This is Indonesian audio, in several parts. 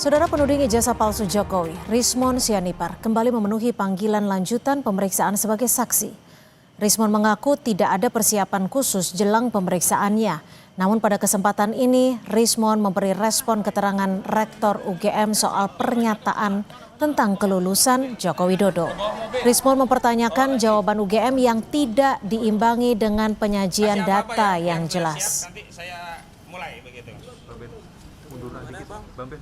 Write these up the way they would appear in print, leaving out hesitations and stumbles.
Saudara penuding ijazah palsu Jokowi, Rismon Sianipar, kembali memenuhi panggilan lanjutan pemeriksaan sebagai saksi. Rismon mengaku tidak ada persiapan khusus jelang pemeriksaannya. Namun pada kesempatan ini, Rismon memberi respon keterangan Rektor UGM soal pernyataan tentang kelulusan Joko Widodo. Rismon mempertanyakan jawaban UGM yang tidak diimbangi dengan penyajian data yang jelas. Nanti saya mulai begitu. Munduran dikit, Bang Ben.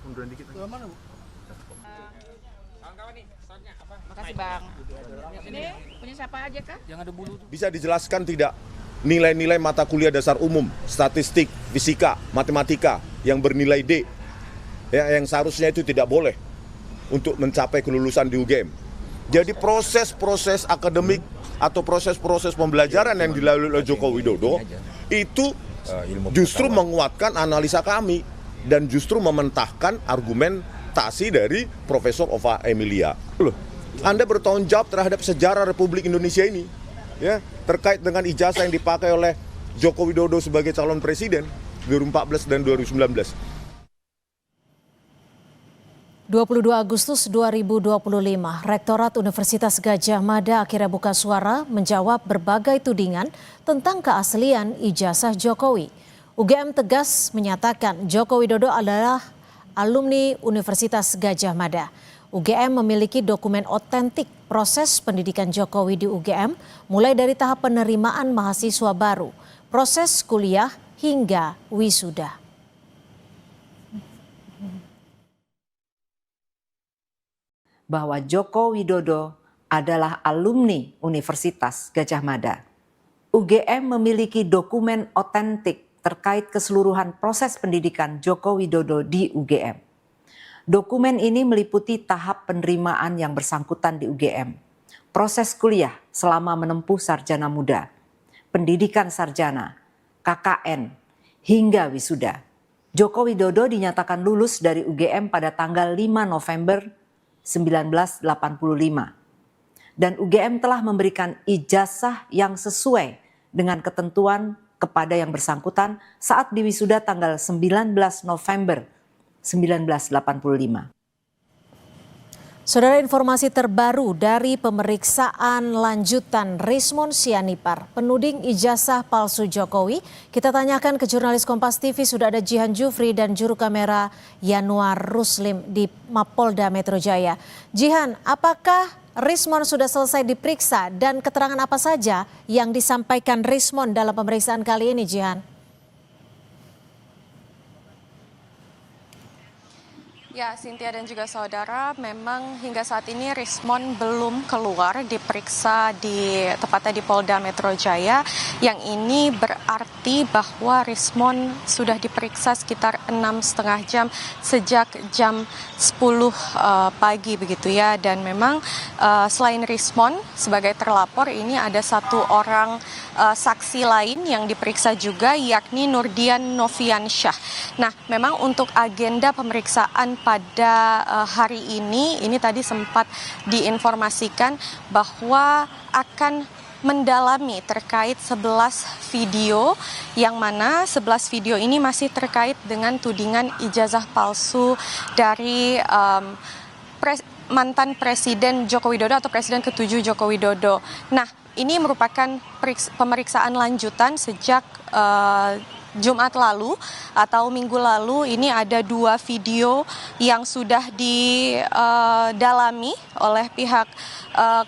Munduran dikit. Mana, Bu? Kawan-kawan nih, soalnya apa? Makasih Bang. Ini punya siapa aja Kak? Yang ada bulu tuh. Bisa dijelaskan tidak nilai-nilai mata kuliah dasar umum, statistik, fisika, matematika yang bernilai D, ya, yang seharusnya itu tidak boleh untuk mencapai kelulusan di UGM. Jadi proses-proses akademik atau proses-proses pembelajaran yang dilalui oleh Joko Widodo itu justru menguatkan analisa kami dan justru mementahkan argumentasi dari Profesor Ova Emilia. Loh, Anda bertanggung jawab terhadap sejarah Republik Indonesia ini, ya, terkait dengan ijazah yang dipakai oleh Joko Widodo sebagai calon presiden 2014 dan 2019. 22 Agustus 2025, Rektorat Universitas Gadjah Mada akhirnya buka suara menjawab berbagai tudingan tentang keaslian ijazah Jokowi. UGM tegas menyatakan Joko Widodo adalah alumni Universitas Gadjah Mada. UGM memiliki dokumen otentik proses pendidikan Jokowi di UGM, mulai dari tahap penerimaan mahasiswa baru, proses kuliah hingga wisuda. Bahwa Joko Widodo adalah alumni Universitas Gadjah Mada. UGM memiliki dokumen otentik terkait keseluruhan proses pendidikan Joko Widodo di UGM. Dokumen ini meliputi tahap penerimaan yang bersangkutan di UGM, proses kuliah selama menempuh sarjana muda, pendidikan sarjana, KKN, hingga wisuda. Joko Widodo dinyatakan lulus dari UGM pada tanggal 5 November 1985. Dan UGM telah memberikan ijazah yang sesuai dengan ketentuan kepada yang bersangkutan saat diwisuda tanggal 19 November 1985. Saudara, informasi terbaru dari pemeriksaan lanjutan Rismon Sianipar, penuding ijazah palsu Jokowi. Kita tanyakan ke jurnalis Kompas TV, sudah ada Jihan Jufri dan juru kamera Yanuar Ruslim di Mapolda Metro Jaya. Jihan, apakah Rismon sudah selesai diperiksa dan keterangan apa saja yang disampaikan Rismon dalam pemeriksaan kali ini, Jihan? Ya, Cynthia dan juga saudara, memang hingga saat ini Rismon belum keluar diperiksa tepatnya di Polda Metro Jaya. Yang ini berarti bahwa Rismon sudah diperiksa sekitar 6,5 jam sejak jam 10 pagi begitu ya. Dan memang selain Rismon sebagai terlapor, ini ada satu orang saksi lain yang diperiksa juga, yakni Nurdian Noviansyah. Nah, memang untuk agenda pemeriksaan pada hari ini tadi sempat diinformasikan bahwa akan mendalami terkait 11 video, yang mana 11 video ini masih terkait dengan tudingan ijazah palsu dari mantan Presiden Joko Widodo atau Presiden ke-7 Joko Widodo. Nah, ini merupakan pemeriksaan lanjutan sejak Jumat lalu atau minggu lalu. Ini ada 2 video yang sudah didalami oleh pihak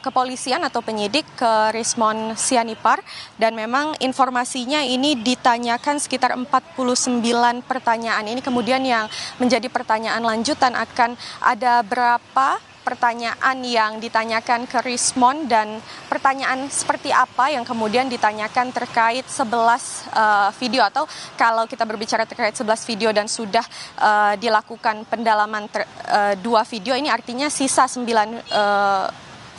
kepolisian atau penyidik ke Rismon Sianipar, dan memang informasinya ini ditanyakan sekitar 49 pertanyaan. Ini kemudian yang menjadi pertanyaan lanjutan, akan ada berapa pertanyaan yang ditanyakan ke Rismon dan pertanyaan seperti apa yang kemudian ditanyakan terkait 11 video, atau kalau kita berbicara terkait 11 video dan sudah dilakukan pendalaman 2 video, ini artinya sisa 9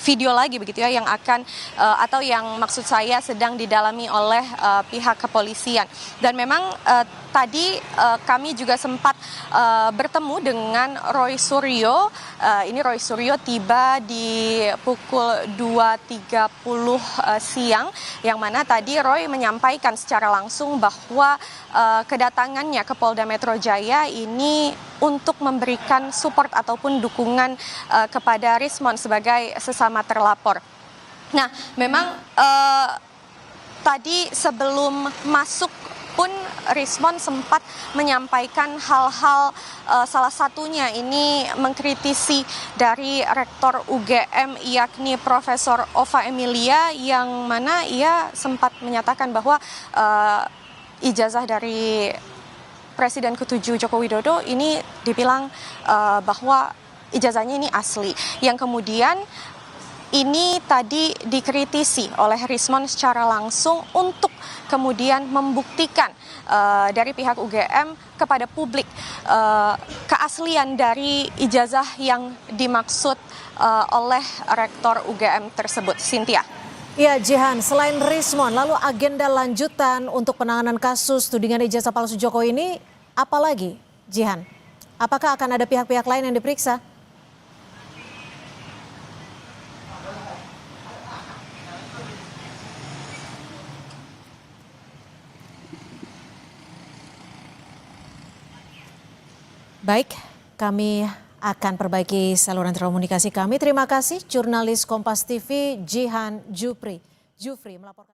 video lagi begitu ya yang akan atau yang maksud saya sedang didalami oleh pihak kepolisian. Dan memang tadi kami juga sempat bertemu dengan Roy Suryo. Ini Roy Suryo tiba di pukul 2.30 siang, yang mana tadi Roy menyampaikan secara langsung bahwa kedatangannya ke Polda Metro Jaya ini untuk memberikan support ataupun dukungan kepada Rismon sebagai sesama terlapor. Nah, memang tadi sebelum masuk pun Rismon sempat menyampaikan hal-hal, salah satunya ini mengkritisi dari Rektor UGM yakni Profesor Ova Emilia, yang mana ia sempat menyatakan bahwa ijazah dari Presiden ke-7 Joko Widodo ini dibilang bahwa ijazahnya ini asli, yang kemudian ini tadi dikritisi oleh Rismon secara langsung untuk kemudian membuktikan dari pihak UGM kepada publik keaslian dari ijazah yang dimaksud oleh Rektor UGM tersebut. Cynthia. Ya, Jihan, selain Rismon, lalu agenda lanjutan untuk penanganan kasus tudingan ijazah palsu Jokowi ini apa lagi, Jihan? Apakah akan ada pihak-pihak lain yang diperiksa? Baik, kami akan perbaiki saluran komunikasi kami. Terima kasih jurnalis Kompas TV Jihan Jufri melaporkan.